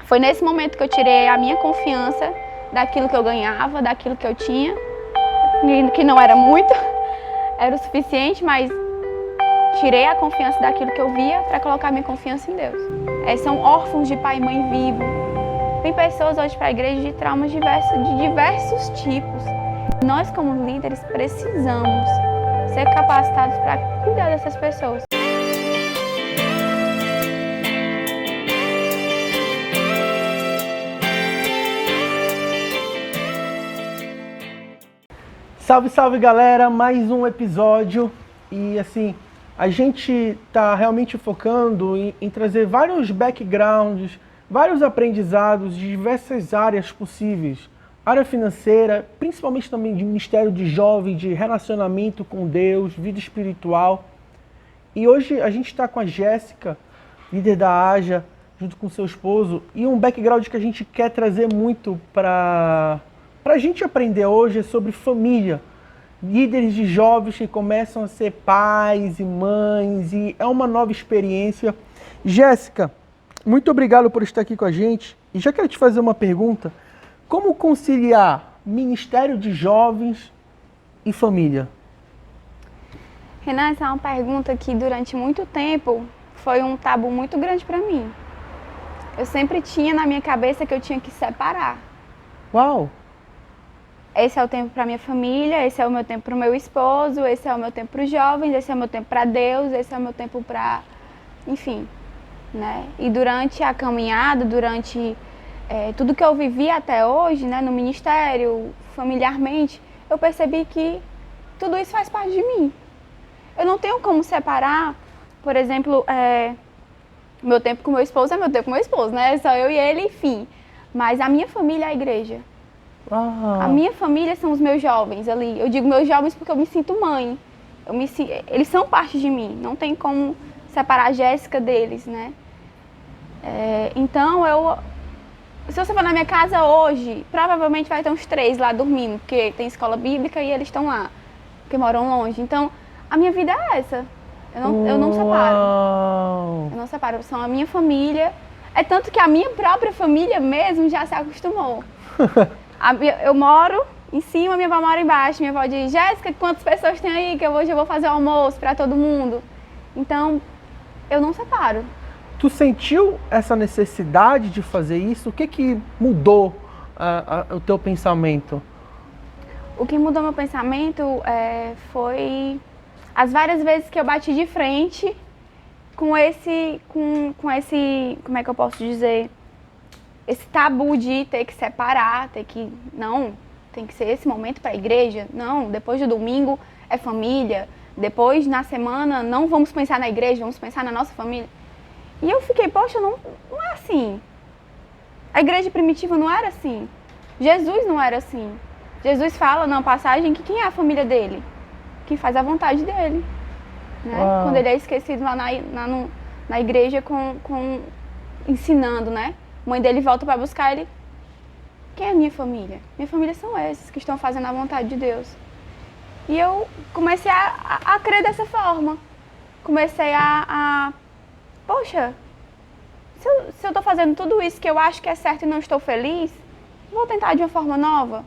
Foi nesse momento que eu tirei a minha confiança daquilo que eu ganhava, daquilo que eu tinha, que não era muito, era o suficiente, mas tirei a confiança daquilo que eu via para colocar minha confiança em Deus. São órfãos de pai e mãe vivo. Tem pessoas hoje para a igreja de traumas de diversos tipos. Nós, como líderes, precisamos ser capacitados para cuidar dessas pessoas. Salve, salve galera, mais um episódio e assim, a gente tá realmente focando em trazer vários backgrounds, vários aprendizados de diversas áreas possíveis. Área financeira, principalmente também de ministério de jovem, de relacionamento com Deus, vida espiritual. E hoje a gente está com a Jéssica, líder da Aja, junto com seu esposo, e um background que a gente quer trazer muito para a gente aprender hoje é sobre família. Líderes de jovens que começam a ser pais e mães, e é uma nova experiência. Jéssica, muito obrigado por estar aqui com a gente. E já quero te fazer uma pergunta. Como conciliar ministério de jovens e família? Renan, essa é uma pergunta que durante muito tempo foi um tabu muito grande para mim. Eu sempre tinha na minha cabeça que eu tinha que separar. Uau! Esse é o tempo para minha família, esse é o meu tempo para o meu esposo, esse é o meu tempo para os jovens, esse é o meu tempo para Deus, esse é o meu tempo para... Enfim, né? E durante a caminhada, durante tudo que eu vivi até hoje, né, no ministério, familiarmente, eu percebi que tudo isso faz parte de mim. Eu não tenho como separar, por exemplo, meu tempo com meu esposo é meu tempo com meu esposo, né? Só eu e ele, enfim. Mas a minha família é a igreja. A minha família são os meus jovens ali. Eu digo meus jovens porque eu me sinto mãe. Eles são parte de mim. Não tem como separar a Jéssica deles, né? Então, se você for na minha casa hoje, provavelmente vai ter uns 3 lá dormindo, porque tem escola bíblica e eles estão lá, porque moram longe. Então, a minha vida é essa. Eu não separo. Eu não separo. São a minha família. É tanto que a minha própria família mesmo já se acostumou. Eu moro em cima, minha avó mora embaixo. Minha avó diz, Jéssica, quantas pessoas tem aí que hoje eu vou fazer o almoço para todo mundo? Então, eu não separo. Tu sentiu essa necessidade de fazer isso? O que mudou o teu pensamento? O que mudou meu pensamento foi as várias vezes que eu bati de frente com esse, como é que eu posso dizer? Esse tabu de ter que separar, tem que ser esse momento para a igreja. Não, depois do domingo é família. Depois, na semana, não vamos pensar na igreja, vamos pensar na nossa família. E eu fiquei, poxa, não é assim. A igreja primitiva não era assim. Jesus não era assim. Jesus fala na passagem que quem é a família dele? Quem faz a vontade dele. Né? Quando ele é esquecido lá na igreja ensinando, né? A mãe dele volta para buscar ele. Quem é minha família? Minha família são esses que estão fazendo a vontade de Deus. E eu comecei a crer dessa forma. Comecei poxa, se eu estou fazendo tudo isso que eu acho que é certo e não estou feliz, vou tentar de uma forma nova.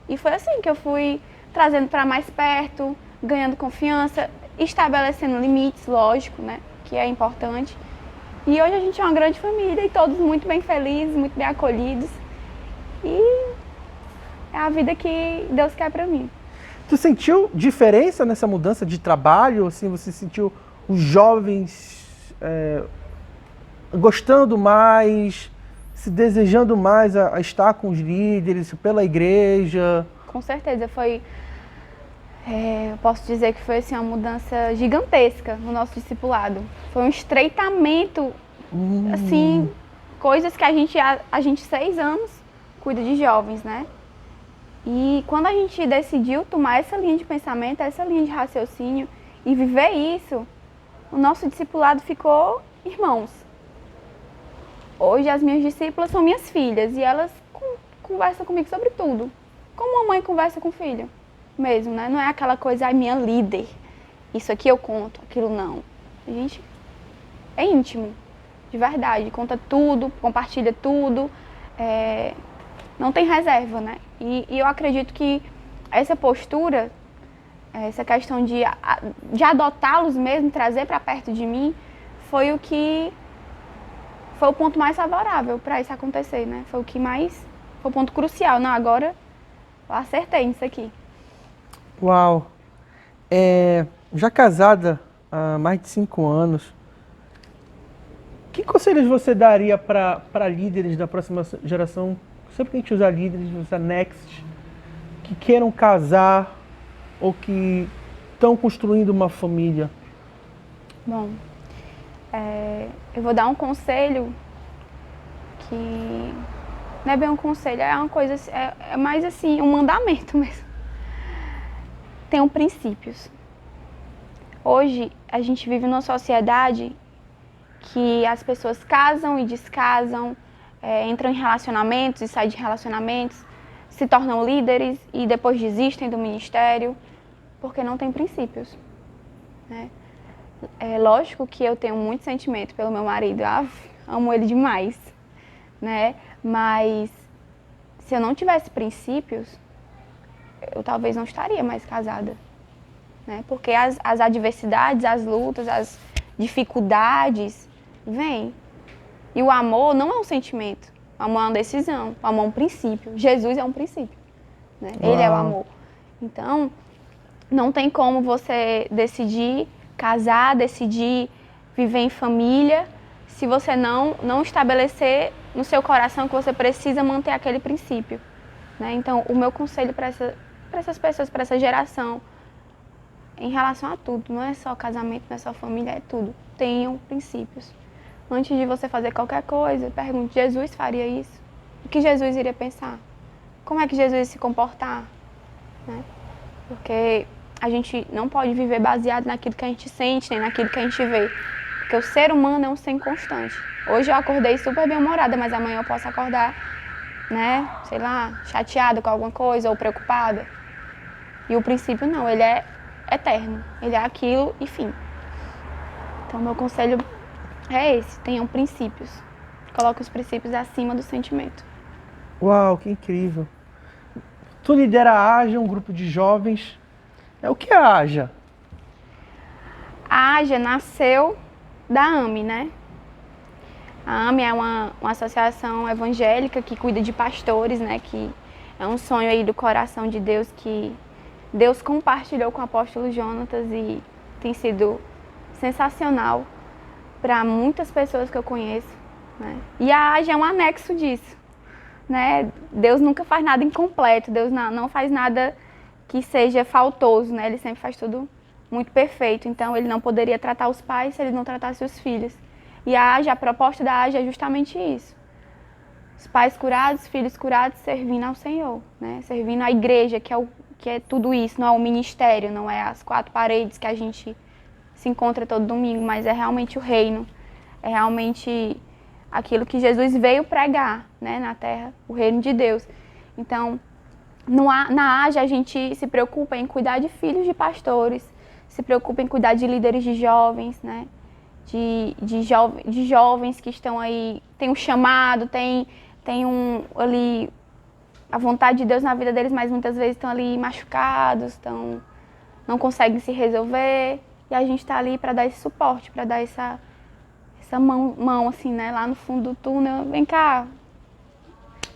E foi assim que eu fui trazendo para mais perto, ganhando confiança, estabelecendo limites, lógico, né? Que é importante. E hoje a gente é uma grande família e todos muito bem felizes, muito bem acolhidos. E é a vida que Deus quer para mim. Tu sentiu diferença nessa mudança de trabalho? Assim, você sentiu os jovens gostando mais, se desejando mais a estar com os líderes, pela igreja? Com certeza, eu posso dizer que foi assim, uma mudança gigantesca no nosso discipulado. Foi um estreitamento, assim, coisas que a gente 6 anos cuida de jovens, né? E quando a gente decidiu tomar essa linha de pensamento, essa linha de raciocínio e viver isso, o nosso discipulado ficou irmãos. Hoje as minhas discípulas são minhas filhas e elas conversam comigo sobre tudo. Como uma mãe conversa com o filho mesmo, né? Não é aquela coisa, minha líder, isso aqui eu conto, aquilo não. A gente é íntimo, de de verdade. Conta tudo, compartilha tudo, não tem reserva, né? E eu acredito que essa postura, essa questão de adotá-los mesmo, trazer para perto de mim, foi o ponto mais favorável para isso acontecer, né? Foi o ponto crucial. Não, agora eu acertei nisso aqui. Uau! Já casada há mais de 5 anos, que conselhos você daria para líderes da próxima geração? Sempre que a gente usa líderes, usa next, que queiram casar ou que estão construindo uma família? Bom, eu vou dar um conselho que não é bem um conselho, é uma coisa, é mais assim, um mandamento mesmo. Tenham princípios. Hoje, a gente vive numa sociedade que as pessoas casam e descasam, entram em relacionamentos e saem de relacionamentos, se tornam líderes e depois desistem do ministério, porque não tem princípios, né? É lógico que eu tenho muito sentimento pelo meu marido, amo ele demais, né? Mas se eu não tivesse princípios, eu talvez não estaria mais casada, né? Porque as adversidades, as lutas, as dificuldades vêm. E o amor não é um sentimento, o amor é uma decisão, o amor é um princípio. Jesus é um princípio, né? Ele é o amor. Então, não tem como você decidir casar, decidir viver em família, se você não estabelecer no seu coração que você precisa manter aquele princípio, né? Então, o meu conselho para essas pessoas, para essa geração, em relação a tudo, não é só casamento, não é só família, é tudo. Tenham princípios. Antes de você fazer qualquer coisa, pergunte, Jesus faria isso? O que Jesus iria pensar? Como é que Jesus ia se comportar? Né? Porque a gente não pode viver baseado naquilo que a gente sente, nem naquilo que a gente vê. Porque o ser humano é um ser inconstante. Hoje eu acordei super bem-humorada, mas amanhã eu posso acordar, né, sei lá, chateada com alguma coisa ou preocupada. E o princípio não, ele é eterno. Ele é aquilo e fim. Então, meu conselho é esse, tenham princípios. Coloque os princípios acima do sentimento. Uau, que incrível. Tu lidera a AJA, um grupo de jovens. O que é a AJA? A AJA nasceu da AME, né? A AME é uma associação evangélica que cuida de pastores, né? Que é um sonho aí do coração de Deus que Deus compartilhou com o apóstolo Jonatas e tem sido sensacional para muitas pessoas que eu conheço, né? E a AJA é um anexo disso, né? Deus nunca faz nada incompleto, Deus não faz nada que seja faltoso, né? Ele sempre faz tudo muito perfeito, então ele não poderia tratar os pais se ele não tratasse os filhos. E a proposta da AJA é justamente isso. Os pais curados, filhos curados, servindo ao Senhor, né? Servindo à igreja, que é tudo isso, não é o ministério, não é as 4 paredes que a gente se encontra todo domingo, mas é realmente o reino, é realmente aquilo que Jesus veio pregar, né, na terra, o reino de Deus. Então, na AJA a gente se preocupa em cuidar de filhos de pastores, se preocupa em cuidar de líderes de jovens, né, de jovens que estão aí, tem um chamado, tem ali a vontade de Deus na vida deles, mas muitas vezes estão ali machucados, não conseguem se resolver. E a gente está ali para dar esse suporte, para dar essa mão assim, né, lá no fundo do túnel. Vem cá,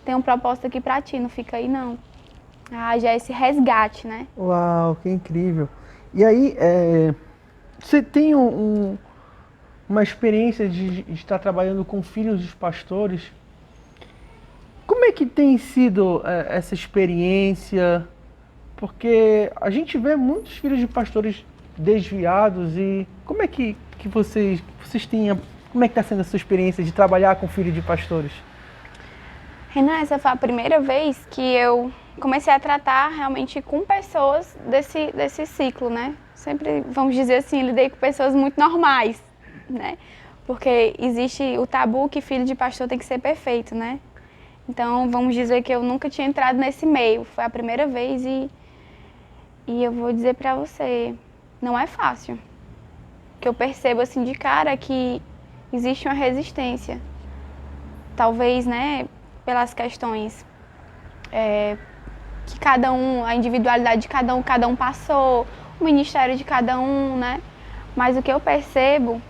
tem um propósito aqui para ti, não fica aí não. Já é esse resgate, né? Uau, que incrível. E aí, você tem uma experiência de estar trabalhando com filhos dos pastores. Como é que tem sido essa experiência? Porque a gente vê muitos filhos de pastores desviados e como é que vocês têm, como é que está sendo a sua experiência de trabalhar com filhos de pastores? Renan, essa foi a primeira vez que eu comecei a tratar realmente com pessoas desse ciclo, né? Sempre, vamos dizer assim, lidei com pessoas muito normais, né? Porque existe o tabu que filho de pastor tem que ser perfeito, né? Então, vamos dizer que eu nunca tinha entrado nesse meio, foi a primeira vez e eu vou dizer pra você, não é fácil. O que eu percebo assim de cara é que existe uma resistência. Talvez, né, pelas questões que cada um, a individualidade de cada um passou, o ministério de cada um, né? Mas o que eu percebo,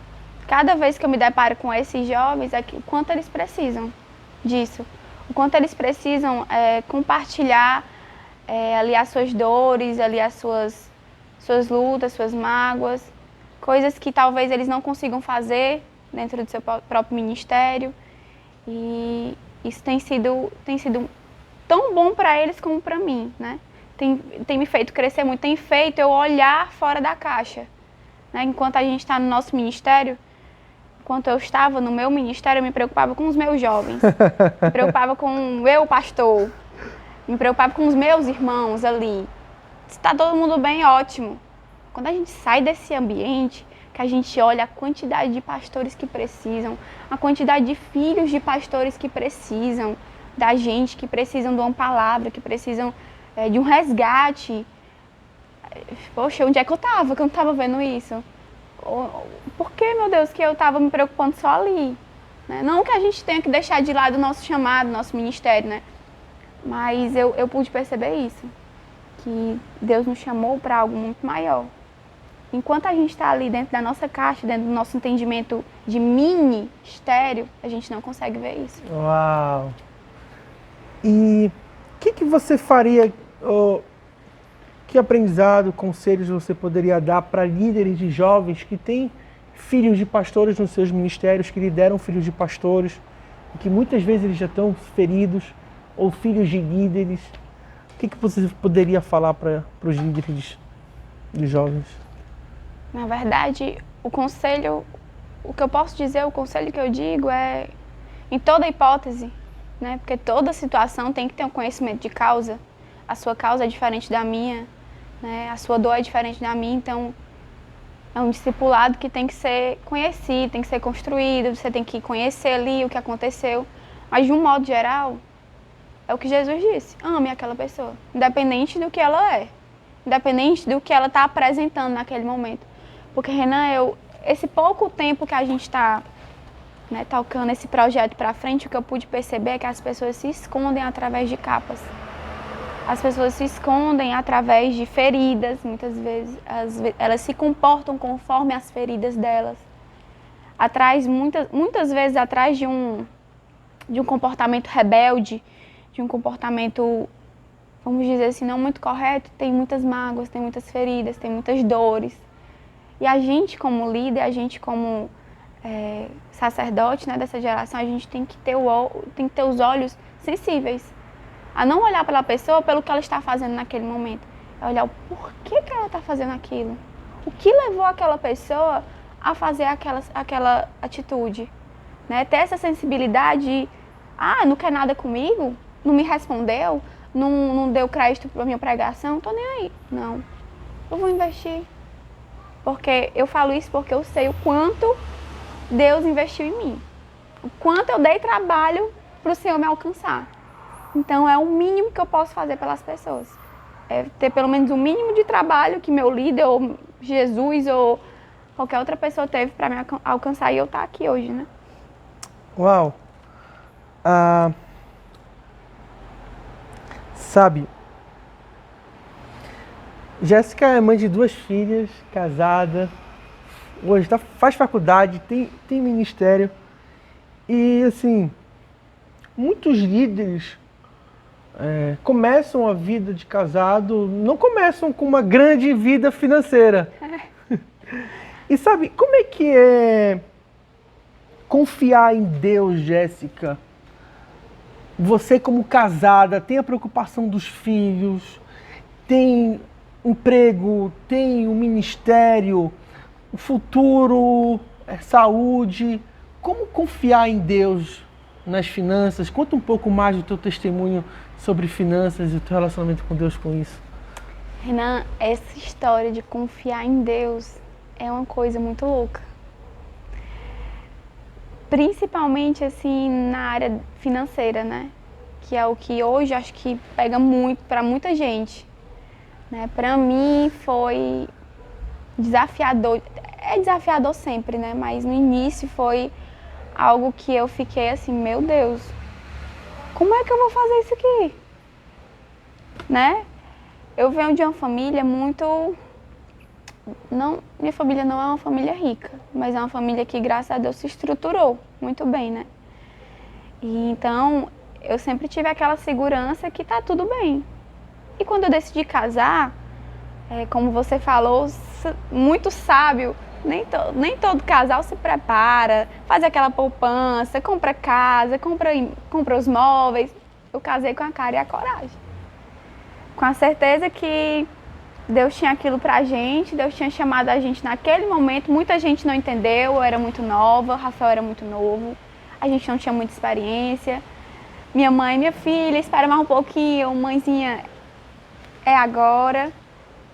cada vez que eu me deparo com esses jovens, é que o quanto eles precisam disso. O quanto eles precisam compartilhar ali as suas dores, ali as suas lutas, suas mágoas, coisas que talvez eles não consigam fazer dentro do seu próprio ministério. E isso tem sido tão bom para eles como para mim, né? Tem me feito crescer muito, tem feito eu olhar fora da caixa, né? Enquanto a gente está no nosso ministério, enquanto eu estava no meu ministério, eu me preocupava com os meus jovens, me preocupava com o meu pastor, me preocupava com os meus irmãos ali. Se está todo mundo bem, ótimo. Quando a gente sai desse ambiente, que a gente olha a quantidade de pastores que precisam, a quantidade de filhos de pastores que precisam da gente, que precisam de uma palavra, que precisam de um resgate. Poxa, onde é que eu estava que eu não estava vendo isso? Por que, meu Deus, que eu estava me preocupando só ali? Né? Não que a gente tenha que deixar de lado o nosso chamado, nosso ministério, né? Mas eu pude perceber isso, que Deus nos chamou para algo muito maior. Enquanto a gente está ali dentro da nossa caixa, dentro do nosso entendimento de ministério, a gente não consegue ver isso. Uau! E o que você faria, que aprendizado, conselhos você poderia dar para líderes de jovens que têm filhos de pastores nos seus ministérios, que lideram filhos de pastores, e que muitas vezes eles já estão feridos, ou filhos de líderes? O que você poderia falar para os líderes de jovens? Na verdade, o que eu posso dizer, o conselho que eu digo é, em toda hipótese, né? Porque toda situação tem que ter um conhecimento de causa. A sua causa é diferente da minha, né? A sua dor é diferente da minha, então é um discipulado que tem que ser conhecido, tem que ser construído, você tem que conhecer ali o que aconteceu. Mas de um modo geral, é o que Jesus disse, ame aquela pessoa, independente do que ela é, independente do que ela está apresentando naquele momento. Porque, Renan, esse pouco tempo que a gente está, né, tocando esse projeto para frente, o que eu pude perceber é que as pessoas se escondem através de capas. As pessoas se escondem através de feridas, muitas vezes. Elas se comportam conforme as feridas delas. Muitas vezes atrás de um comportamento rebelde, de um comportamento, vamos dizer assim, não muito correto, tem muitas mágoas, tem muitas feridas, tem muitas dores. E a gente como líder, a gente como sacerdote, né, dessa geração, a gente tem que ter os olhos sensíveis. A não olhar pela pessoa pelo que ela está fazendo naquele momento. É olhar o porquê que ela está fazendo aquilo. O que levou aquela pessoa a fazer aquela atitude. Né? Ter essa sensibilidade de, não quer nada comigo? Não me respondeu? Não deu crédito para a minha pregação? Não tô nem aí. Não. Eu vou investir. Porque eu falo isso porque eu sei o quanto Deus investiu em mim. O quanto eu dei trabalho para o Senhor me alcançar. Então é o mínimo que eu posso fazer pelas pessoas. É ter pelo menos o mínimo de trabalho que meu líder, ou Jesus, ou qualquer outra pessoa teve para me alcançar e eu estar aqui hoje, né? Uau! Sabe, Jéssica é mãe de 2 filhas, casada, hoje faz faculdade, tem ministério. E assim, muitos líderes começam a vida de casado, não começam com uma grande vida financeira. E sabe, como é que é confiar em Deus, Jéssica? Você como casada, tem a preocupação dos filhos, tem emprego, tem um ministério, o futuro, saúde. Como confiar em Deus nas finanças? Conta um pouco mais do teu testemunho sobre finanças e o teu relacionamento com Deus com isso. Renan, essa história de confiar em Deus é uma coisa muito louca. Principalmente assim na área financeira, né? Que é o que hoje acho que pega muito para muita gente. Né? Para mim foi desafiador. É desafiador sempre, né? Mas no início foi algo que eu fiquei assim, meu Deus, como é que eu vou fazer isso aqui? Né? Eu venho de uma família muito... Não, minha família não é uma família rica, mas é uma família que, graças a Deus, se estruturou muito bem, né? E então, eu sempre tive aquela segurança que tá tudo bem. E quando eu decidi casar, como você falou, muito sábio, nem todo casal se prepara, faz aquela poupança, compra casa, compra os móveis. Eu casei com a cara e a coragem. Com a certeza que Deus tinha aquilo pra gente, Deus tinha chamado a gente naquele momento. Muita gente não entendeu, eu era muito nova, o Rafael era muito novo, a gente não tinha muita experiência. Minha mãe, minha filha, espera mais um pouquinho, mãezinha, é agora.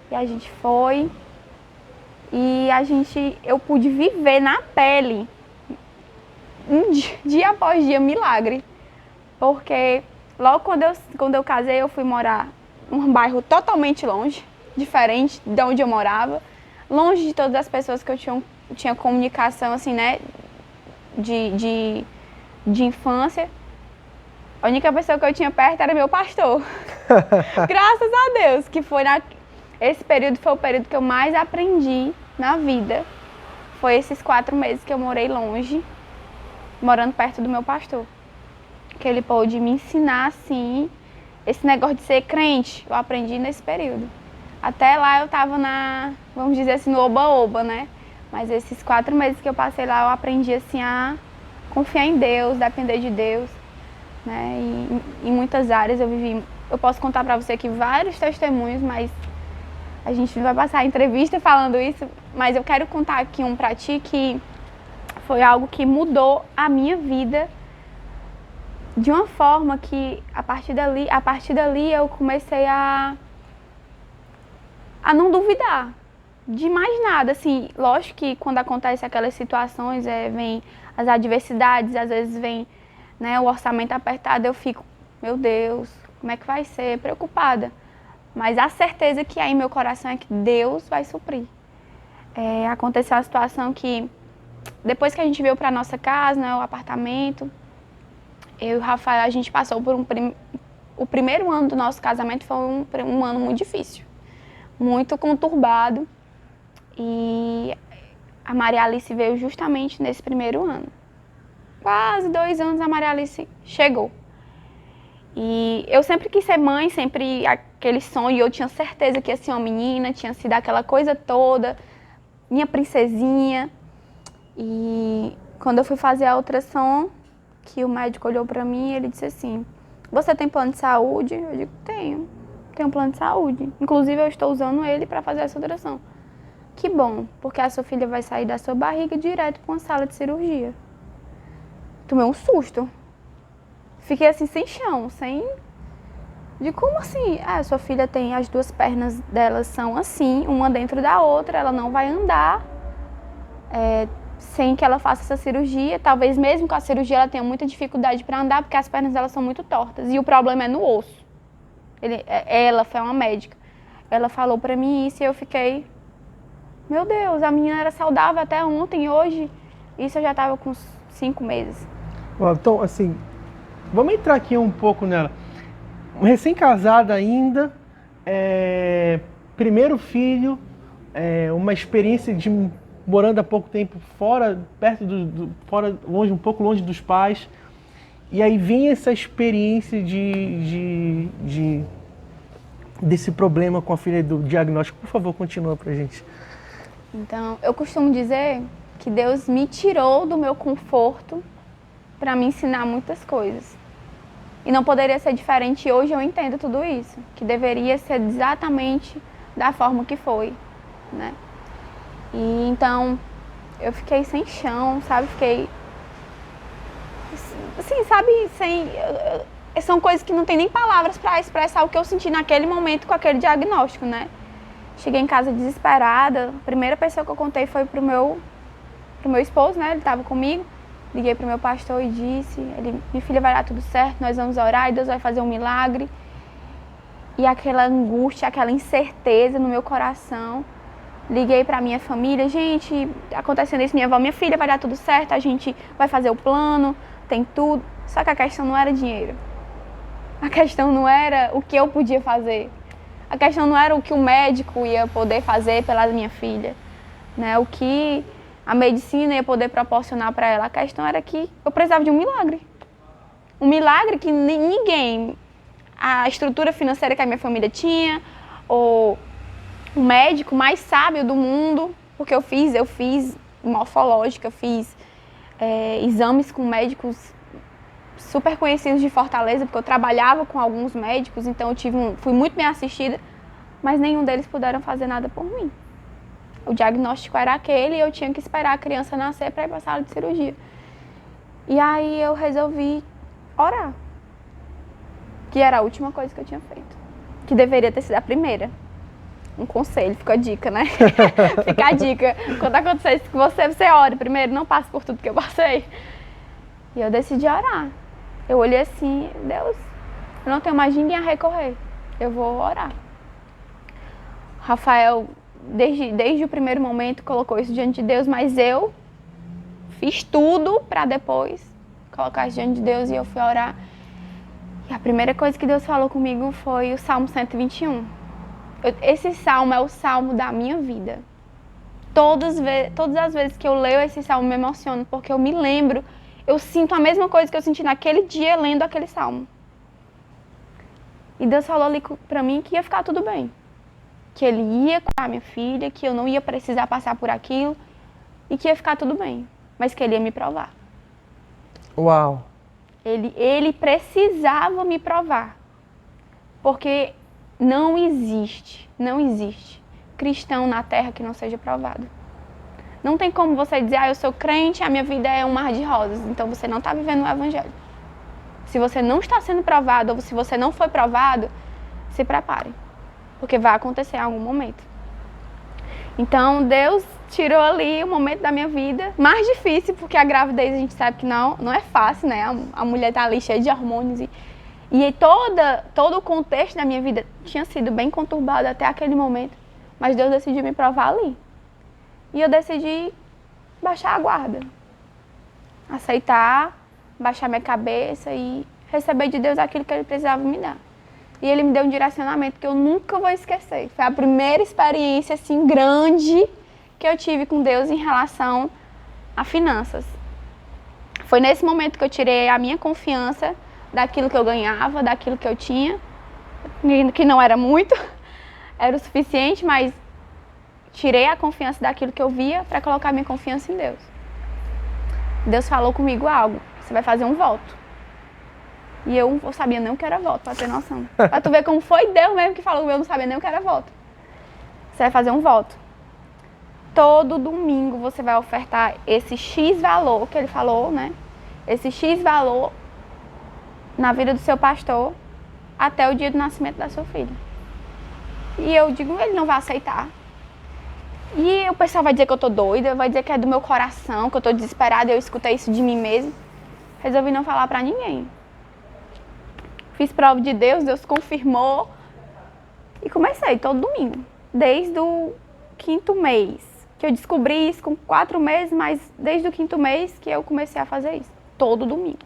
E a gente foi. E eu pude viver na pele, dia após dia, milagre. Porque logo quando eu casei, eu fui morar num bairro totalmente longe, diferente de onde eu morava, longe de todas as pessoas que eu tinha comunicação, assim, né, de infância. A única pessoa que eu tinha perto era meu pastor. Graças a Deus, que esse período foi o período que eu mais aprendi na vida. Foi esses 4 meses que eu morei longe, morando perto do meu pastor. Que ele pôde me ensinar, assim, esse negócio de ser crente, eu aprendi nesse período. Até lá eu tava vamos dizer assim, no oba-oba, né? Mas esses 4 meses que eu passei lá, eu aprendi, assim, a confiar em Deus, depender de Deus, né? E em muitas áreas eu posso contar pra você aqui vários testemunhos, mas a gente não vai passar a entrevista falando isso, mas eu quero contar aqui um pra ti que foi algo que mudou a minha vida de uma forma que a partir dali eu comecei a não duvidar de mais nada, assim. Lógico que quando acontece aquelas situações, vem as adversidades, às vezes vem, né, o orçamento apertado, eu fico, meu Deus, como é que vai ser? Preocupada. Mas a certeza que há em meu coração é que Deus vai suprir. Aconteceu uma situação que, depois que a gente veio para nossa casa, né, o apartamento, eu e o Rafael, a gente passou por o primeiro ano do nosso casamento foi um ano muito difícil, muito conturbado. E a Maria Alice veio justamente nesse primeiro ano. Quase 2 anos a Maria Alice chegou. E eu sempre quis ser mãe, sempre aquele sonho, eu tinha certeza que ia ser uma menina, tinha sido aquela coisa toda, minha princesinha. E quando eu fui fazer a ultrassom, que o médico olhou pra mim e ele disse assim, você tem plano de saúde? Eu digo, tenho um plano de saúde. Inclusive eu estou usando ele para fazer essa ultrassom. Que bom, porque a sua filha vai sair da sua barriga direto para uma sala de cirurgia. Tomei um susto. Fiquei assim, sem chão, de como assim? Sua filha tem as 2 pernas delas são assim, uma dentro da outra, ela não vai andar sem que ela faça essa cirurgia. Talvez mesmo com a cirurgia ela tenha muita dificuldade para andar, porque as pernas dela são muito tortas. E o problema é no osso. Ela foi uma médica. Ela falou pra mim isso e eu fiquei... Meu Deus, a menina era saudável até ontem, hoje... Isso eu já tava com 5 meses. Então, assim, vamos entrar aqui um pouco nela. Recém-casada ainda, primeiro filho, uma experiência de morando há pouco tempo fora, longe, um pouco longe dos pais. E aí vem essa experiência desse problema com a filha do diagnóstico. Por favor, continua pra gente. Então, eu costumo dizer que Deus me tirou do meu conforto para me ensinar muitas coisas. E não poderia ser diferente. Hoje eu entendo tudo isso, que deveria ser exatamente da forma que foi, né? E então, eu fiquei sem chão, sabe? Fiquei, assim, sabe, são coisas que não tem nem palavras para expressar o que eu senti naquele momento com aquele diagnóstico, né? Cheguei em casa desesperada. A primeira pessoa que eu contei foi pro meu esposo, né? Ele estava comigo. Liguei pro meu pastor e disse, minha filha, vai dar tudo certo, nós vamos orar e Deus vai fazer um milagre. E aquela angústia, aquela incerteza no meu coração. Liguei pra minha família, gente, acontecendo isso, minha filha, vai dar tudo certo, a gente vai fazer o plano, tem tudo. Só que a questão não era dinheiro. A questão não era o que eu podia fazer. A questão não era o que o médico ia poder fazer pela minha filha, né? O que a medicina ia poder proporcionar para ela. A questão era que eu precisava de um milagre. Um milagre que ninguém, a estrutura financeira que a minha família tinha, ou o médico mais sábio do mundo, porque eu fiz morfológica, fiz exames com médicos super conhecidos de Fortaleza, porque eu trabalhava com alguns médicos, então eu fui muito bem assistida, mas nenhum deles puderam fazer nada por mim. O diagnóstico era aquele e eu tinha que esperar a criança nascer para ir para a sala de cirurgia. E aí eu resolvi orar, que era a última coisa que eu tinha feito, que deveria ter sido a primeira. Um conselho, fica a dica, né? Fica a dica. Quando acontecer isso com você ore primeiro, não passe por tudo que eu passei. E eu decidi orar. Eu olhei assim, Deus, eu não tenho mais ninguém a recorrer. Eu vou orar. Rafael, desde o primeiro momento, colocou isso diante de Deus, mas eu fiz tudo para depois colocar isso diante de Deus e eu fui orar. E a primeira coisa que Deus falou comigo foi o Salmo 121. Esse salmo é o salmo da minha vida. Todas as vezes que eu leio esse salmo, me emociono, porque eu me lembro, eu sinto a mesma coisa que eu senti naquele dia lendo aquele salmo. E Deus falou ali pra mim que ia ficar tudo bem. Que Ele ia cuidar minha filha, que eu não ia precisar passar por aquilo e que ia ficar tudo bem. Mas que Ele ia me provar. Uau! Ele precisava me provar. Porque não existe cristão na terra que não seja provado. Não tem como você dizer, eu sou crente, a minha vida é um mar de rosas. Então você não está vivendo o evangelho. Se você não está sendo provado, ou se você não foi provado, se prepare. Porque vai acontecer em algum momento. Então Deus tirou ali o momento da minha vida mais difícil, porque a gravidez a gente sabe que não é fácil, né? A mulher está ali cheia de hormônios e todo o contexto da minha vida tinha sido bem conturbado até aquele momento. Mas Deus decidiu me provar ali. E eu decidi baixar a guarda. Aceitar, baixar minha cabeça e receber de Deus aquilo que Ele precisava me dar. E Ele me deu um direcionamento que eu nunca vou esquecer. Foi a primeira experiência assim grande que eu tive com Deus em relação a finanças. Foi nesse momento que eu tirei a minha confiança daquilo que eu ganhava, daquilo que eu tinha, que não era muito, era o suficiente, mas tirei a confiança daquilo que eu via para colocar minha confiança em Deus. Deus falou comigo algo, você vai fazer um voto. E eu não sabia nem o que era voto, para ter noção. Para tu ver como foi Deus mesmo que falou, eu não sabia nem o que era voto. Você vai fazer um voto. Todo domingo você vai ofertar esse X valor que ele falou, né? Esse X valor na vida do seu pastor até o dia do nascimento da sua filha. E eu digo, ele não vai aceitar. E o pessoal vai dizer que eu tô doida, vai dizer que é do meu coração, que eu tô desesperada, eu escutei isso de mim mesma. Resolvi não falar pra ninguém. Fiz prova de Deus, Deus confirmou. E comecei todo domingo. Desde o 5º mês. Que eu descobri isso com 4 meses, mas desde o 5º mês que eu comecei a fazer isso. Todo domingo.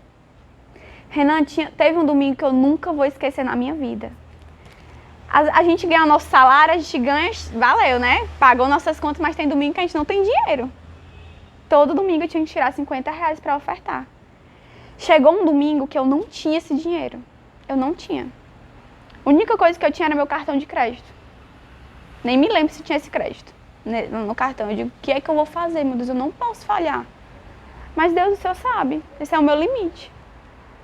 Renan, teve um domingo que eu nunca vou esquecer na minha vida. A gente ganha o nosso salário, a gente ganha, valeu, né? Pagou nossas contas, mas tem domingo que a gente não tem dinheiro. Todo domingo eu tinha que tirar R$50 para ofertar. Chegou um domingo que eu não tinha esse dinheiro. Eu não tinha. A única coisa que eu tinha era meu cartão de crédito. Nem me lembro se tinha esse crédito no cartão. Eu digo, o que é que eu vou fazer, meu Deus? Eu não posso falhar. Mas Deus, o Senhor sabe. Esse é o meu limite.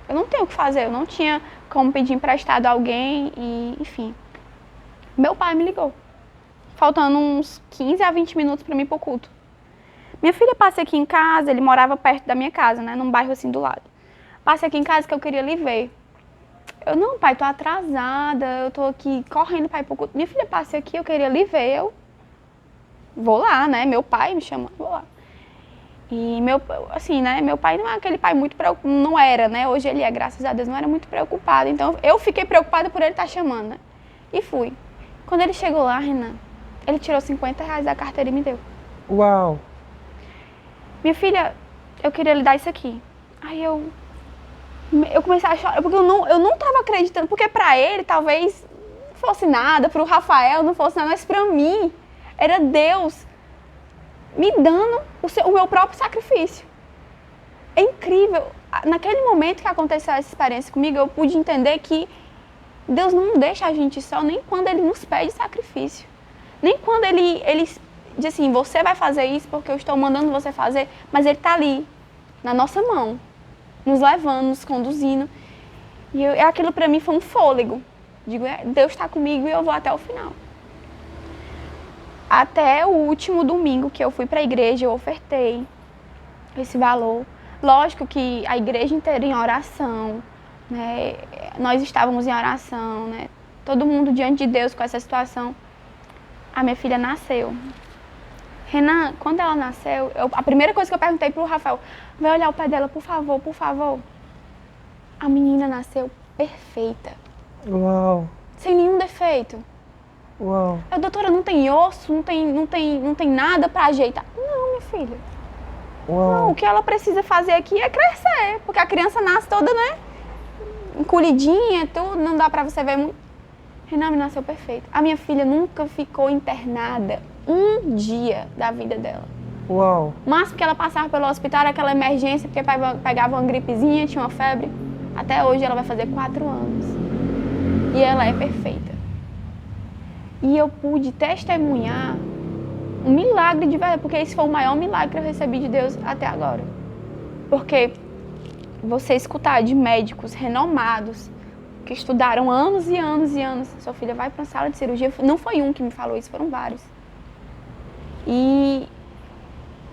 Eu não tenho o que fazer. Eu não tinha como pedir emprestado a alguém e, enfim. Meu pai me ligou. Faltando uns 15 a 20 minutos para mim ir pro culto. Minha filha passa aqui em casa, ele morava perto da minha casa, né? Num bairro assim do lado. Passa aqui em casa que eu queria lhe ver. Eu, não, pai, tô atrasada, eu tô aqui correndo para ir pro culto. Minha filha passa aqui, eu queria lhe ver, eu vou lá, né? Meu pai me chamou, vou lá. E meu pai não é aquele pai muito preocupado, não era, né? Hoje ele é, graças a Deus, não era muito preocupado. Então eu fiquei preocupada por ele estar chamando, né? E fui. Quando ele chegou lá, Renan, Ele tirou R$50 da carteira e me deu. Uau! Minha filha, eu queria lhe dar isso aqui. Aí eu comecei a chorar, porque eu não tava acreditando, porque pra ele talvez não fosse nada, pro Rafael não fosse nada, mas pra mim era Deus me dando o meu próprio sacrifício. É incrível. Naquele momento que aconteceu essa experiência comigo, eu pude entender que Deus não deixa a gente só, nem quando Ele nos pede sacrifício. Nem quando Ele diz assim, você vai fazer isso porque eu estou mandando você fazer, mas Ele está ali, na nossa mão, nos levando, nos conduzindo. E aquilo para mim foi um fôlego. Digo, Deus está comigo e eu vou até o final. Até o último domingo que eu fui para a igreja, eu ofertei esse valor. Lógico que a igreja inteira em oração, né? Nós estávamos em oração, né? Todo mundo diante de Deus com essa situação. A minha filha nasceu. Renan, quando ela nasceu, a primeira coisa que eu perguntei pro Rafael, vai olhar o pé dela, por favor, por favor. A menina nasceu perfeita. Uau! Sem nenhum defeito. Uau! Doutora, não tem osso, não tem nada para ajeitar. Não, minha filha. Uau. Não, o que ela precisa fazer aqui é crescer, porque a criança nasce toda, né, encolhidinha, tudo, não dá pra você ver muito. Renan nasceu perfeita. A minha filha nunca ficou internada um dia da vida dela. Uau. Mas porque ela passava pelo hospital, aquela emergência, porque pegava uma gripezinha, tinha uma febre. Até hoje ela vai fazer 4 anos. E ela é perfeita. E eu pude testemunhar um milagre de verdade, porque esse foi o maior milagre que eu recebi de Deus até agora. Porque você escutar de médicos renomados, que estudaram anos e anos e anos, sua filha vai para uma sala de cirurgia, não foi um que me falou isso, foram vários. E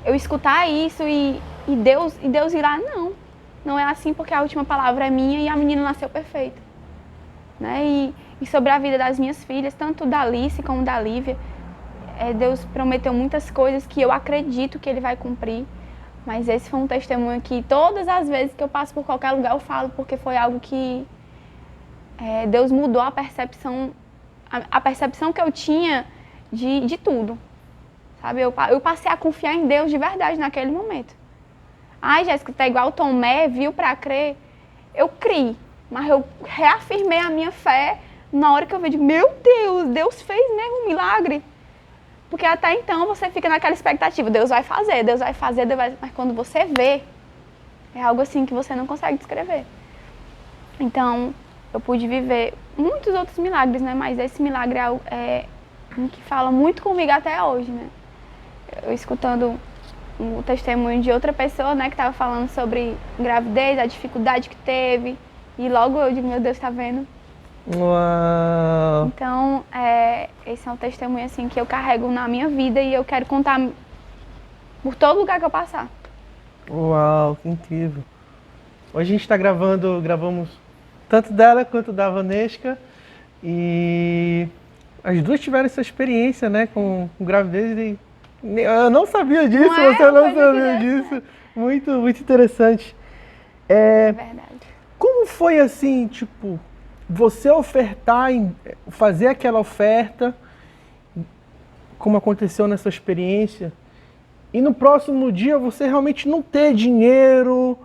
eu escutar isso e Deus ir lá, não é assim, porque a última palavra é minha e a menina nasceu perfeita. Né? E sobre a vida das minhas filhas, tanto da Alice como da Lívia, Deus prometeu muitas coisas que eu acredito que Ele vai cumprir, mas esse foi um testemunho que todas as vezes que eu passo por qualquer lugar eu falo, porque foi algo que Deus mudou a percepção que eu tinha de tudo, sabe? Eu passei a confiar em Deus de verdade naquele momento. Ai, Jéssica, tá igual o Tomé, viu pra crer? Eu criei, mas eu reafirmei a minha fé na hora que eu vi, meu Deus, Deus fez mesmo um milagre. Porque até então você fica naquela expectativa, Deus vai fazer, mas quando você vê, é algo assim que você não consegue descrever. Então, eu pude viver muitos outros milagres, né? Mas esse milagre é um que fala muito comigo até hoje, né? Eu escutando o testemunho de outra pessoa, né, que estava falando sobre gravidez, a dificuldade que teve, e logo eu digo, meu Deus, tá vendo? Uau! Então, esse é um testemunho assim que eu carrego na minha vida e eu quero contar por todo lugar que eu passar. Uau, que incrível! Hoje a gente está gravamos tanto dela quanto da Vanesca e as duas tiveram essa experiência, né, com gravidez e eu não sabia disso, você não sabia disso. Muito, muito interessante. É verdade. Como foi assim, tipo, você fazer aquela oferta, como aconteceu nessa experiência, e no próximo dia você realmente não ter dinheiro,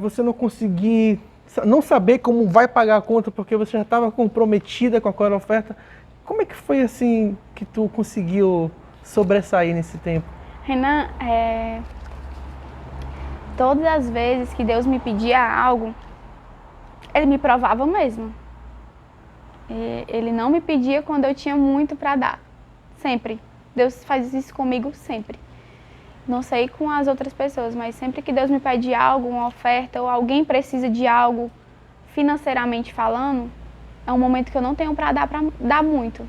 você não conseguir, não saber como vai pagar a conta porque você já estava comprometida com aquela oferta. Como é que foi assim que tu conseguiu sobressair nesse tempo? Renan, todas as vezes que Deus me pedia algo, Ele me provava mesmo. Ele não me pedia quando eu tinha muito para dar. Sempre. Deus faz isso comigo sempre. Não sei com as outras pessoas, mas sempre que Deus me pede algo, uma oferta, ou alguém precisa de algo, financeiramente falando, é um momento que eu não tenho para dar muito.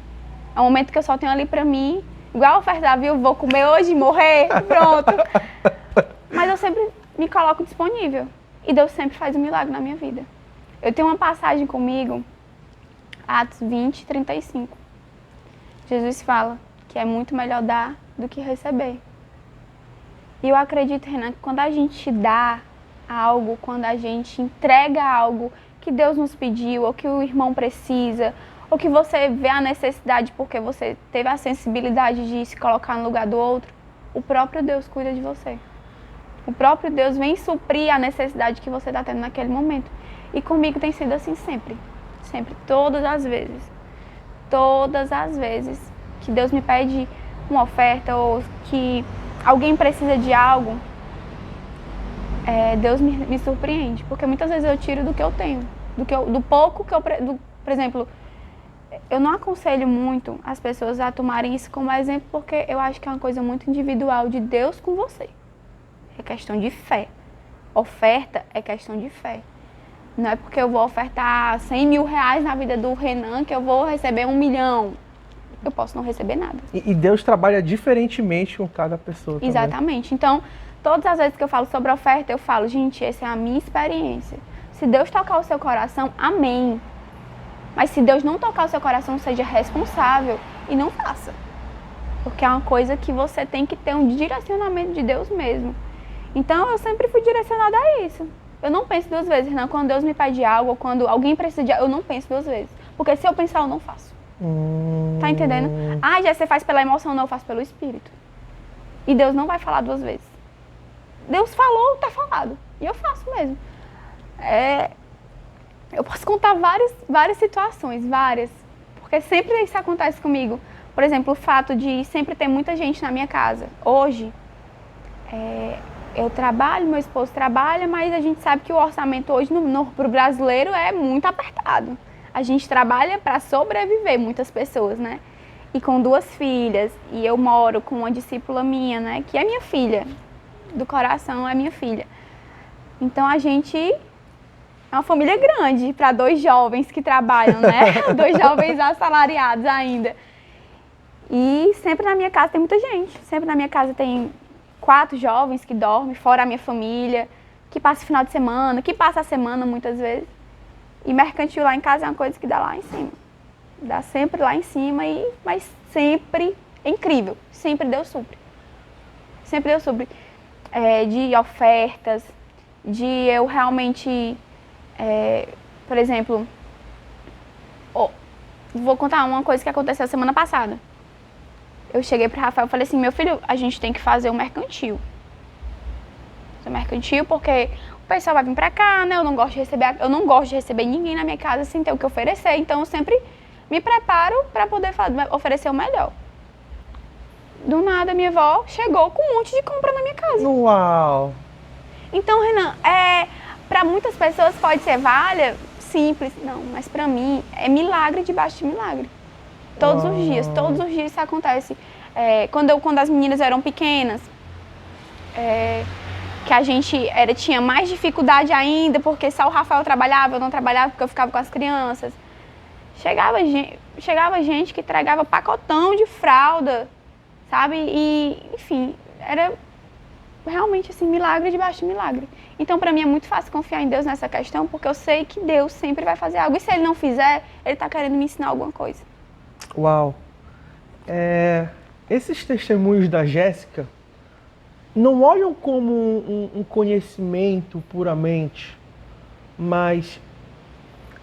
É um momento que eu só tenho ali para mim, igual a oferta, viu? Vou comer hoje, morrer, pronto. Mas eu sempre me coloco disponível. E Deus sempre faz um milagre na minha vida. Eu tenho uma passagem comigo, Atos 20, 35. Jesus fala que é muito melhor dar do que receber. E eu acredito, Renan, que quando a gente dá algo, quando a gente entrega algo que Deus nos pediu, ou que o irmão precisa, ou que você vê a necessidade porque você teve a sensibilidade de se colocar no lugar do outro, o próprio Deus cuida de você. O próprio Deus vem suprir a necessidade que você está tendo naquele momento. E comigo tem sido assim sempre. Sempre, todas as vezes. Todas as vezes que Deus me pede uma oferta ou que alguém precisa de algo, Deus me surpreende. Porque muitas vezes eu tiro do que eu tenho. Do pouco que eu... por exemplo, eu não aconselho muito as pessoas a tomarem isso como exemplo porque eu acho que é uma coisa muito individual de Deus com você. É questão de fé. Oferta é questão de fé. Não é porque eu vou ofertar 100 mil reais na vida do Renan que eu vou receber 1 milhão. Eu posso não receber nada. E Deus trabalha diferentemente com cada pessoa também. Exatamente. Então, todas as vezes que eu falo sobre oferta, eu falo, gente, essa é a minha experiência. Se Deus tocar o seu coração, amém. Mas se Deus não tocar o seu coração, seja responsável e não faça. Porque é uma coisa que você tem que ter um direcionamento de Deus mesmo. Então, eu sempre fui direcionada a isso. Eu não penso 2 vezes, não. Quando Deus me pede algo, ou quando alguém precisa de algo, eu não penso 2 vezes. Porque se eu pensar, eu não faço. Tá entendendo? Ah, já você faz pela emoção, não, eu faço pelo Espírito. E Deus não vai falar 2 vezes. Deus falou, tá falado. E eu faço mesmo. Eu posso contar várias situações, várias. Porque sempre isso acontece comigo. Por exemplo, o fato de sempre ter muita gente na minha casa. Hoje, eu trabalho, meu esposo trabalha, mas a gente sabe que o orçamento hoje pro brasileiro é muito apertado. A gente trabalha para sobreviver, muitas pessoas, né? E com 2 filhas, e eu moro com uma discípula minha, né? Que é minha filha, do coração é minha filha. Então a gente é uma família grande para 2 jovens que trabalham, né? 2 jovens assalariados ainda. E sempre na minha casa tem muita gente, sempre na minha casa tem 4 jovens que dormem, fora a minha família, que passa o final de semana, que passa a semana muitas vezes. E mercantil lá em casa é uma coisa que dá lá em cima. Dá sempre lá em cima, mas sempre é incrível. Sempre Deus supre. Sempre Deus supre. De ofertas, de eu realmente, por exemplo, vou contar uma coisa que aconteceu semana passada. Eu cheguei para o Rafael e falei assim, meu filho, a gente tem que fazer um mercantil. Porque o pessoal vai vir para cá, né? Eu não gosto de receber ninguém na minha casa sem ter o que oferecer. Então eu sempre me preparo para poder oferecer o melhor. Do nada, minha avó chegou com um monte de compra na minha casa. Uau! Então, Renan, para muitas pessoas pode ser simples. Não, mas para mim é milagre debaixo de milagre. Todos os dias isso acontece. Quando as meninas eram pequenas, que a gente tinha mais dificuldade ainda, porque só o Rafael trabalhava, eu não trabalhava porque eu ficava com as crianças. Chegava gente que entregava pacotão de fralda, sabe? E, enfim, era realmente assim, milagre debaixo de milagre. Então, para mim é muito fácil confiar em Deus nessa questão, porque eu sei que Deus sempre vai fazer algo. E se Ele não fizer, Ele está querendo me ensinar alguma coisa. Uau! Esses testemunhos da Jéssica não olham como um conhecimento puramente, mas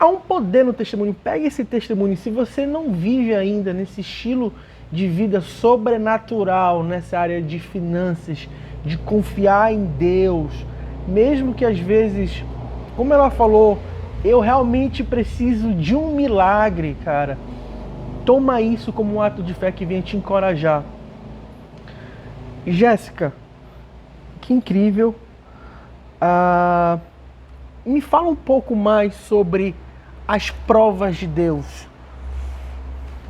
há um poder no testemunho. Pega esse testemunho. Se você não vive ainda nesse estilo de vida sobrenatural, nessa área de finanças, de confiar em Deus, mesmo que às vezes, como ela falou, eu realmente preciso de um milagre, cara. Toma isso como um ato de fé que vem te encorajar. Jéssica, que incrível. Me fala um pouco mais sobre as provas de Deus,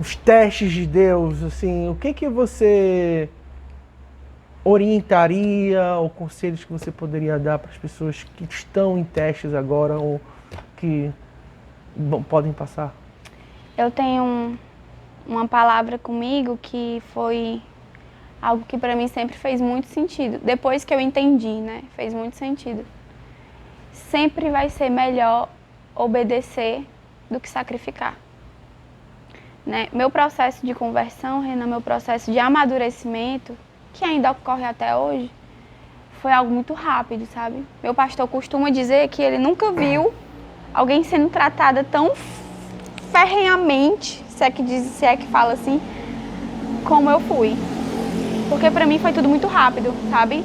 os testes de Deus, assim, o que você orientaria ou conselhos que você poderia dar para as pessoas que estão em testes agora ou que podem passar? Eu tenho uma palavra comigo que foi algo que para mim sempre fez muito sentido. Depois que eu entendi, né? Fez muito sentido. Sempre vai ser melhor obedecer do que sacrificar. Né? Meu processo de conversão, Renan, meu processo de amadurecimento, que ainda ocorre até hoje, foi algo muito rápido, sabe? Meu pastor costuma dizer que ele nunca viu alguém sendo tratada tão ferrenhamente, se é que fala assim, como eu fui. Porque pra mim foi tudo muito rápido, sabe?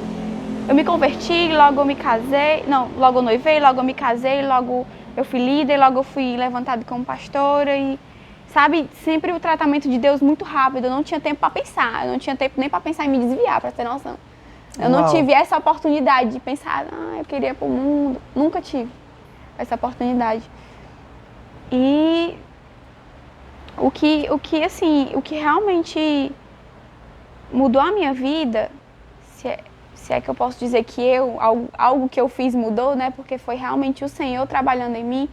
Eu me converti, logo eu me casei, logo eu noivei, logo eu me casei, logo eu fui líder, logo eu fui levantada como pastora e, sabe, sempre o tratamento de Deus muito rápido, eu não tinha tempo pra pensar, eu não tinha tempo nem pra pensar em me desviar, pra ter noção. Eu não tive essa oportunidade de pensar, eu queria ir pro mundo, nunca tive essa oportunidade. E o que realmente mudou a minha vida, se é que eu posso dizer que algo que eu fiz mudou, né? Porque foi realmente o Senhor trabalhando em mim,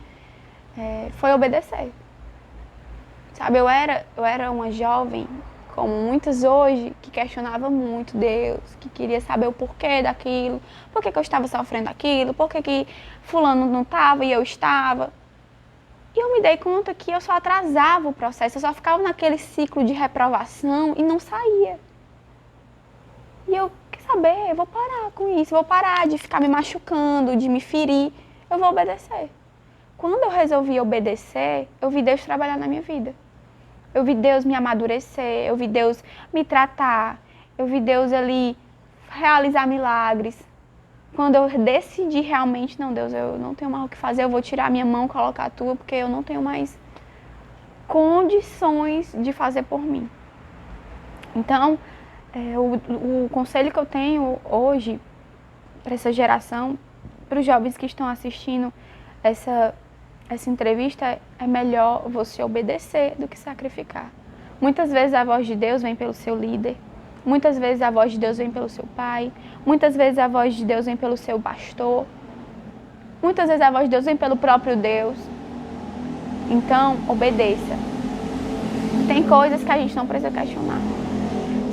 foi obedecer. Sabe, eu era uma jovem, como muitas hoje, que questionava muito Deus, que queria saber o porquê daquilo, por que eu estava sofrendo aquilo, por que fulano não estava e eu estava. E eu me dei conta que eu só atrasava o processo, eu só ficava naquele ciclo de reprovação e não saía. E eu, quer saber, eu vou parar com isso, vou parar de ficar me machucando, de me ferir, eu vou obedecer. Quando eu resolvi obedecer, eu vi Deus trabalhar na minha vida. Eu vi Deus me amadurecer, eu vi Deus me tratar, eu vi Deus ali realizar milagres. Quando eu decidi realmente, não, Deus, eu não tenho mais o que fazer, eu vou tirar a minha mão, colocar a tua, porque eu não tenho mais condições de fazer por mim. Então, o conselho que eu tenho hoje para essa geração, para os jovens que estão assistindo essa entrevista, é melhor você obedecer do que sacrificar. Muitas vezes a voz de Deus vem pelo seu líder, muitas vezes a voz de Deus vem pelo seu pai, muitas vezes a voz de Deus vem pelo seu pastor, muitas vezes a voz de Deus vem pelo próprio Deus. Então, obedeça. Tem coisas que a gente não precisa questionar.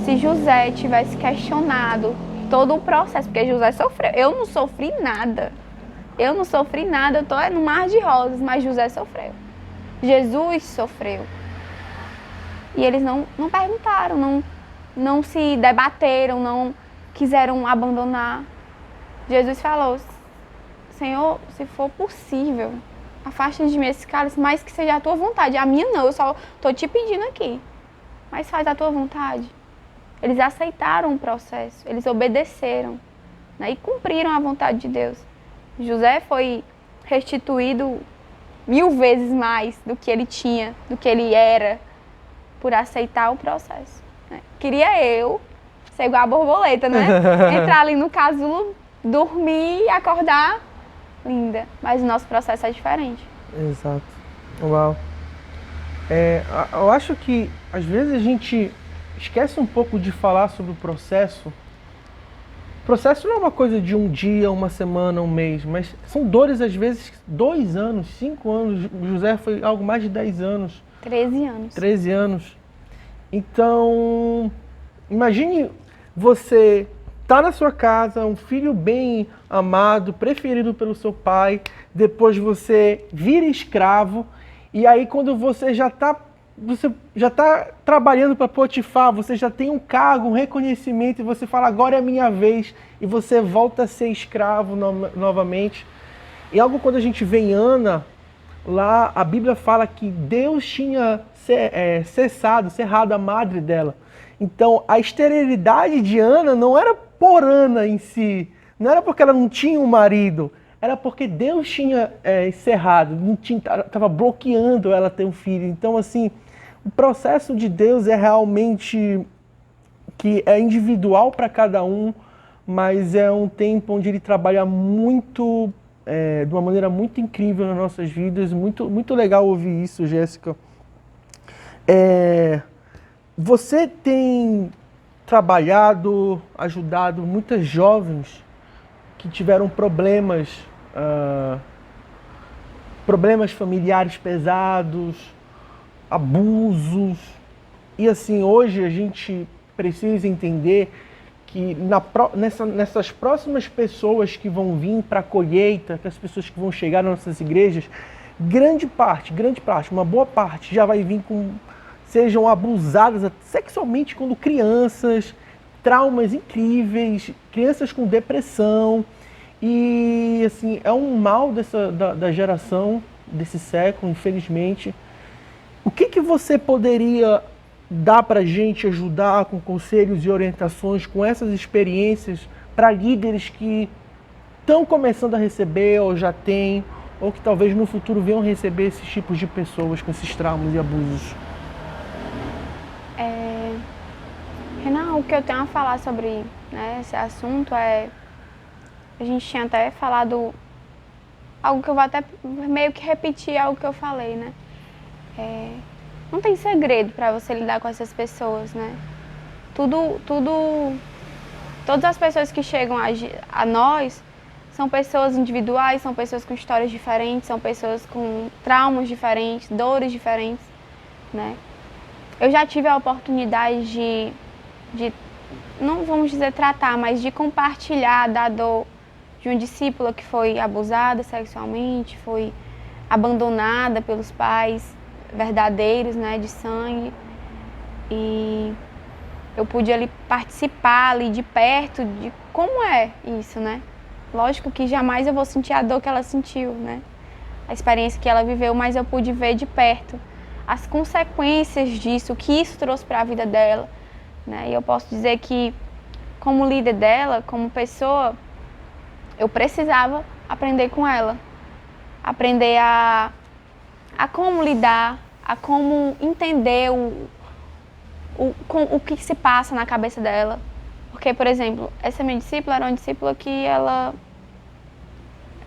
Se José tivesse questionado todo o processo, porque José sofreu, eu não sofri nada. Eu não sofri nada, eu estou no mar de rosas, mas José sofreu. Jesus sofreu. E eles não perguntaram, não se debateram, não quiseram abandonar. Jesus falou, Senhor, se for possível, afasta de mim esse cálice, mas que seja a tua vontade. A minha não, eu só estou te pedindo aqui. Mas faz a tua vontade. Eles aceitaram o processo, eles obedeceram, né, e cumpriram a vontade de Deus. José foi restituído 1000 vezes mais do que ele tinha, do que ele era, por aceitar o processo. Né? Queria eu ser igual a borboleta, né? Entrar ali no casulo, dormir e acordar linda. Mas o nosso processo é diferente. Exato. Uau. Eu acho que às vezes a gente esquece um pouco de falar sobre o processo. O processo não é uma coisa de um dia, uma semana, um mês, mas são dores às vezes 2 anos, 5 anos. José foi algo mais de 10 anos. 13 anos. 13 anos. Então, imagine você tá na sua casa, um filho bem amado, preferido pelo seu pai, depois você vira escravo, e aí quando você já tá trabalhando para Potifar, você já tem um cargo, um reconhecimento, e você fala, agora é a minha vez, e você volta a ser escravo novamente. E algo quando a gente vê em Ana, lá a Bíblia fala que Deus tinha cerrado a madre dela. Então a esterilidade de Ana não era por Ana em si, não era porque ela não tinha um marido, era porque Deus tinha cerrado, estava bloqueando ela ter um filho. Então assim, o processo de Deus é realmente que é individual para cada um, mas é um tempo onde Ele trabalha muito, de uma maneira muito incrível nas nossas vidas. Muito, muito legal ouvir isso, Jéssica. Você tem trabalhado, ajudado muitas jovens que tiveram problemas familiares pesados, abusos. E assim, hoje a gente precisa entender que nessas próximas pessoas que vão vir para a colheita, que as pessoas que vão chegar nas nossas igrejas, grande parte, uma boa parte já vai vir sejam abusadas sexualmente quando crianças, traumas incríveis, crianças com depressão. E assim, é um mal da geração, desse século, infelizmente. O que você poderia dar para a gente, ajudar com conselhos e orientações, com essas experiências, para líderes que estão começando a receber ou já têm, ou que talvez no futuro venham receber esses tipos de pessoas com esses traumas e abusos? Renan, o que eu tenho a falar sobre, né, esse assunto é... A gente tinha até falado algo que eu vou até meio que repetir algo que eu falei, né? Não tem segredo para você lidar com essas pessoas, né? Todas as pessoas que chegam a nós são pessoas individuais, são pessoas com histórias diferentes, são pessoas com traumas diferentes, dores diferentes, né? Eu já tive a oportunidade de não vamos dizer tratar, mas de compartilhar da dor de uma discípula que foi abusada sexualmente, foi abandonada pelos pais verdadeiros, né, de sangue. E eu pude ali participar ali de perto de como é isso, né? Lógico que jamais eu vou sentir a dor que ela sentiu, né? A experiência que ela viveu, mas eu pude ver de perto as consequências disso, o que isso trouxe para a vida dela, né? E eu posso dizer que, como líder dela, como pessoa, eu precisava aprender com ela, aprender a como lidar, a como entender o que se passa na cabeça dela. Porque, por exemplo, essa minha discípula era uma discípula que ela...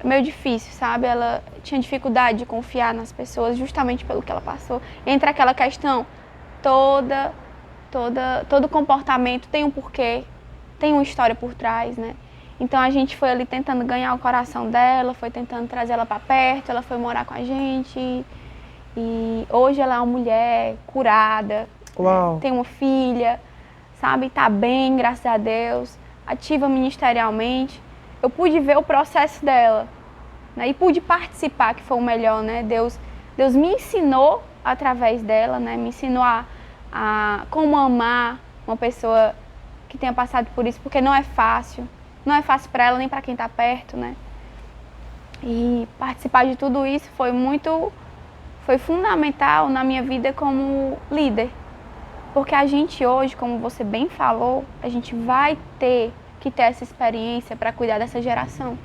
meio difícil, sabe? Ela tinha dificuldade de confiar nas pessoas justamente pelo que ela passou. Entre aquela questão, todo comportamento tem um porquê, tem uma história por trás, né? Então a gente foi ali tentando ganhar o coração dela, foi tentando trazer ela para perto, ela foi morar com a gente. E hoje ela é uma mulher curada, Uau. tem uma filha, sabe? Tá bem, graças a Deus, ativa ministerialmente. Eu pude ver o processo dela, né? E pude participar, que foi o melhor, né? Deus me ensinou através dela, né? Me ensinou a como amar uma pessoa que tenha passado por isso, porque não é fácil. Não é fácil para ela nem para quem está perto, né? E participar de tudo isso foi fundamental na minha vida como líder. Porque a gente hoje, como você bem falou, a gente vai ter que ter essa experiência para cuidar dessa geração.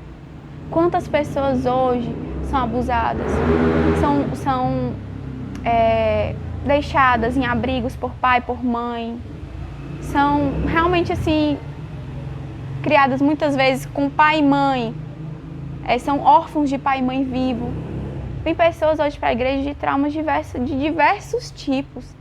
Quantas pessoas hoje são abusadas, são deixadas em abrigos por pai, por mãe, são realmente assim, criadas muitas vezes com pai e mãe, são órfãos de pai e mãe vivo. Vem pessoas hoje para a igreja de traumas de diversos tipos.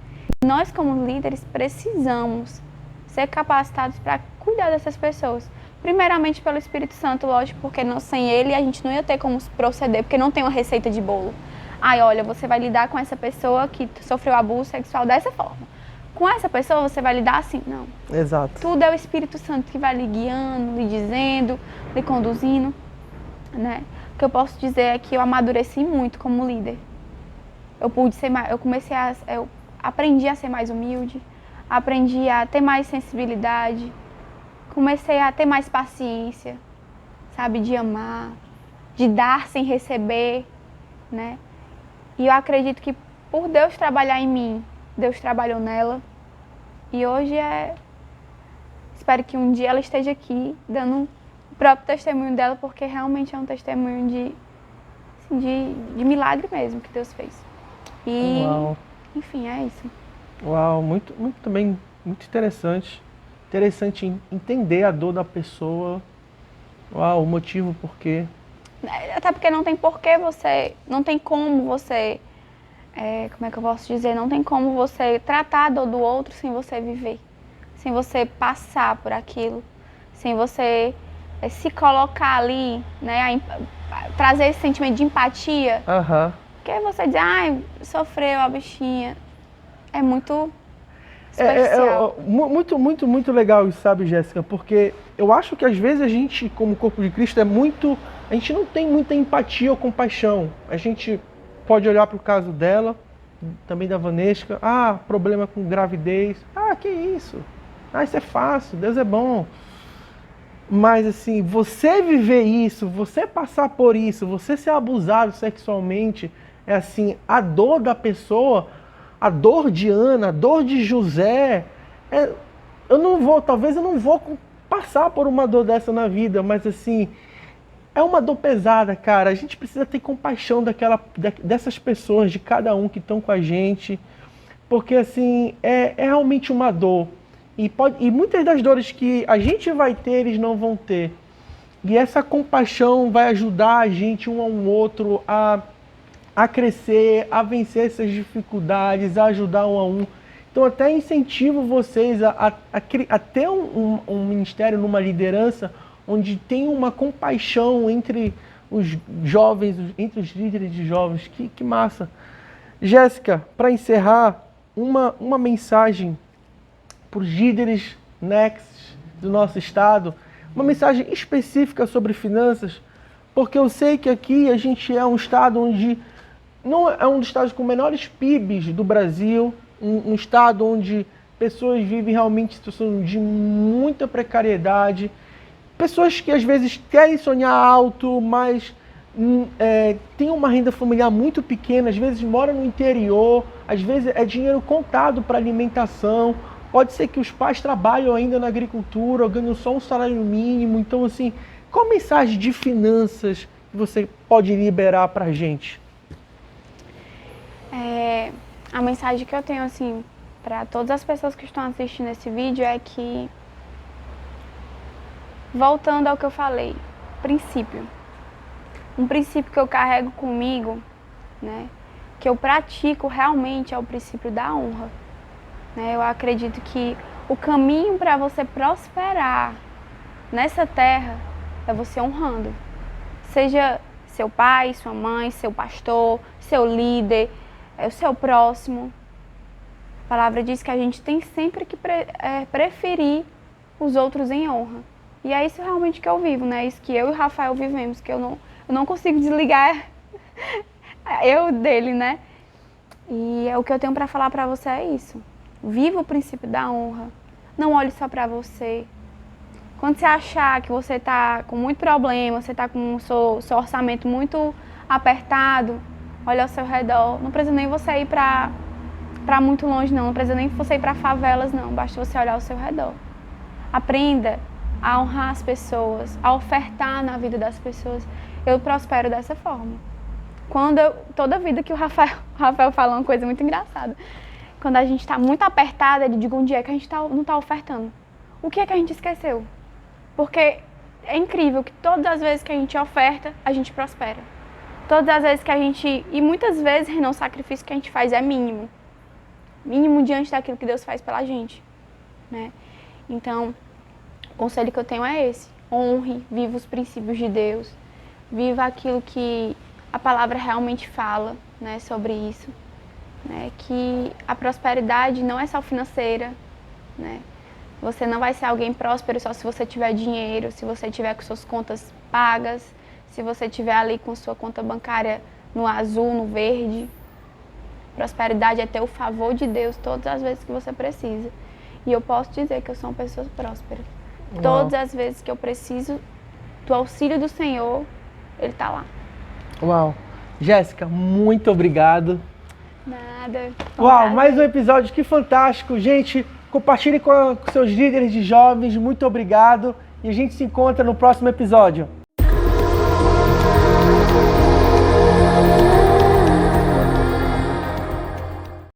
Nós, como líderes, precisamos ser capacitados para cuidar dessas pessoas. Primeiramente pelo Espírito Santo, lógico, porque sem ele a gente não ia ter como proceder, porque não tem uma receita de bolo. Ai, olha, você vai lidar com essa pessoa que sofreu abuso sexual dessa forma. Com essa pessoa você vai lidar assim? Não. Exato. Tudo é o Espírito Santo que vai lhe guiando, lhe dizendo, lhe conduzindo, né? O que eu posso dizer é que eu amadureci muito como líder. Eu aprendi a ser mais humilde, aprendi a ter mais sensibilidade, comecei a ter mais paciência, sabe, de amar, de dar sem receber, né? E eu acredito que por Deus trabalhar em mim, Deus trabalhou nela. E hoje espero que um dia ela esteja aqui dando o próprio testemunho dela, porque realmente é um testemunho de milagre mesmo que Deus fez. E, uau. Enfim, é isso. Uau, muito também, muito interessante. Interessante entender a dor da pessoa. Uau, o motivo, o porquê. Até porque não tem porquê não tem como você, como é que eu posso dizer, não tem como você tratar a dor do outro sem você viver, sem você passar por aquilo, sem você se colocar ali, né, trazer esse sentimento de empatia. Aham. Porque você diz, ai, sofreu a bichinha, é muito especial. Muito legal isso, sabe, Jéssica? Porque eu acho que às vezes a gente, como corpo de Cristo, a gente não tem muita empatia ou compaixão. A gente pode olhar para o caso dela, também da Vanesca, problema com gravidez, que isso? Isso é fácil, Deus é bom. Mas assim, você viver isso, você passar por isso, você ser abusado sexualmente, é assim, a dor da pessoa a dor de Ana, a dor de José, talvez eu não vou passar por uma dor dessa na vida, mas assim, é uma dor pesada, cara. A gente precisa ter compaixão dessas pessoas, de cada um que estão com a gente, porque assim, é realmente uma dor. E muitas das dores que a gente vai ter, eles não vão ter. E essa compaixão vai ajudar a gente um ao outro a crescer, a vencer essas dificuldades, a ajudar um a um. Então até incentivo vocês a ter um ministério, numa liderança, onde tem uma compaixão entre os jovens, entre os líderes de jovens. Que massa. Jéssica, para encerrar, uma mensagem para os líderes Next do nosso estado, uma mensagem específica sobre finanças, porque eu sei que aqui a gente é um estado onde não é um dos estados com menores PIBs do Brasil, um estado onde pessoas vivem realmente em situação de muita precariedade, pessoas que às vezes querem sonhar alto, mas têm uma renda familiar muito pequena, às vezes moram no interior, às vezes é dinheiro contado para alimentação. Pode ser que os pais trabalham ainda na agricultura, ganham só um salário mínimo. Então, assim, qual mensagem de finanças que você pode liberar para a gente? A mensagem que eu tenho, assim, para todas as pessoas que estão assistindo esse vídeo é que, voltando ao que eu falei, princípio. Um princípio que eu carrego comigo, né, que eu pratico realmente é o princípio da honra. Eu acredito que o caminho para você prosperar nessa terra é você honrando. Seja seu pai, sua mãe, seu pastor, seu líder, o seu próximo. A palavra diz que a gente tem sempre que preferir os outros em honra. E é isso realmente que eu vivo, né? É isso que eu e o Rafael vivemos, que eu não consigo desligar eu dele, né? E o que eu tenho para falar para você é isso. Viva o princípio da honra. Não olhe só para você. Quando você achar que você está com muito problema, você está com o seu orçamento muito apertado, olha ao seu redor. Não precisa nem você ir para muito longe, não. Não precisa nem você ir para favelas, não. Basta você olhar ao seu redor. Aprenda a honrar as pessoas, a ofertar na vida das pessoas. Eu prospero dessa forma. Toda vida que o Rafael fala uma coisa muito engraçada. Quando a gente está muito apertada, ele diz um dia que a gente não está ofertando. O que é que a gente esqueceu? Porque é incrível que todas as vezes que a gente oferta, a gente prospera. Todas as vezes que a gente... E muitas vezes o sacrifício que a gente faz é mínimo. Mínimo diante daquilo que Deus faz pela gente, né? Então, o conselho que eu tenho é esse. Honre, viva os princípios de Deus. Viva aquilo que a palavra realmente fala, né, sobre isso. Né, que a prosperidade não é só financeira, né? Você não vai ser alguém próspero só se você tiver dinheiro, se você tiver com suas contas pagas, se você tiver ali com sua conta bancária no azul, no verde. Prosperidade é ter o favor de Deus todas as vezes que você precisa. E eu posso dizer que eu sou uma pessoa próspera. Uau. Todas as vezes que eu preciso do auxílio do Senhor, Ele está lá. Uau! Jéssica, muito obrigado. Nada. Uau, mais um episódio, que fantástico. Gente, compartilhe com seus líderes de jovens, muito obrigado. E a gente se encontra no próximo episódio.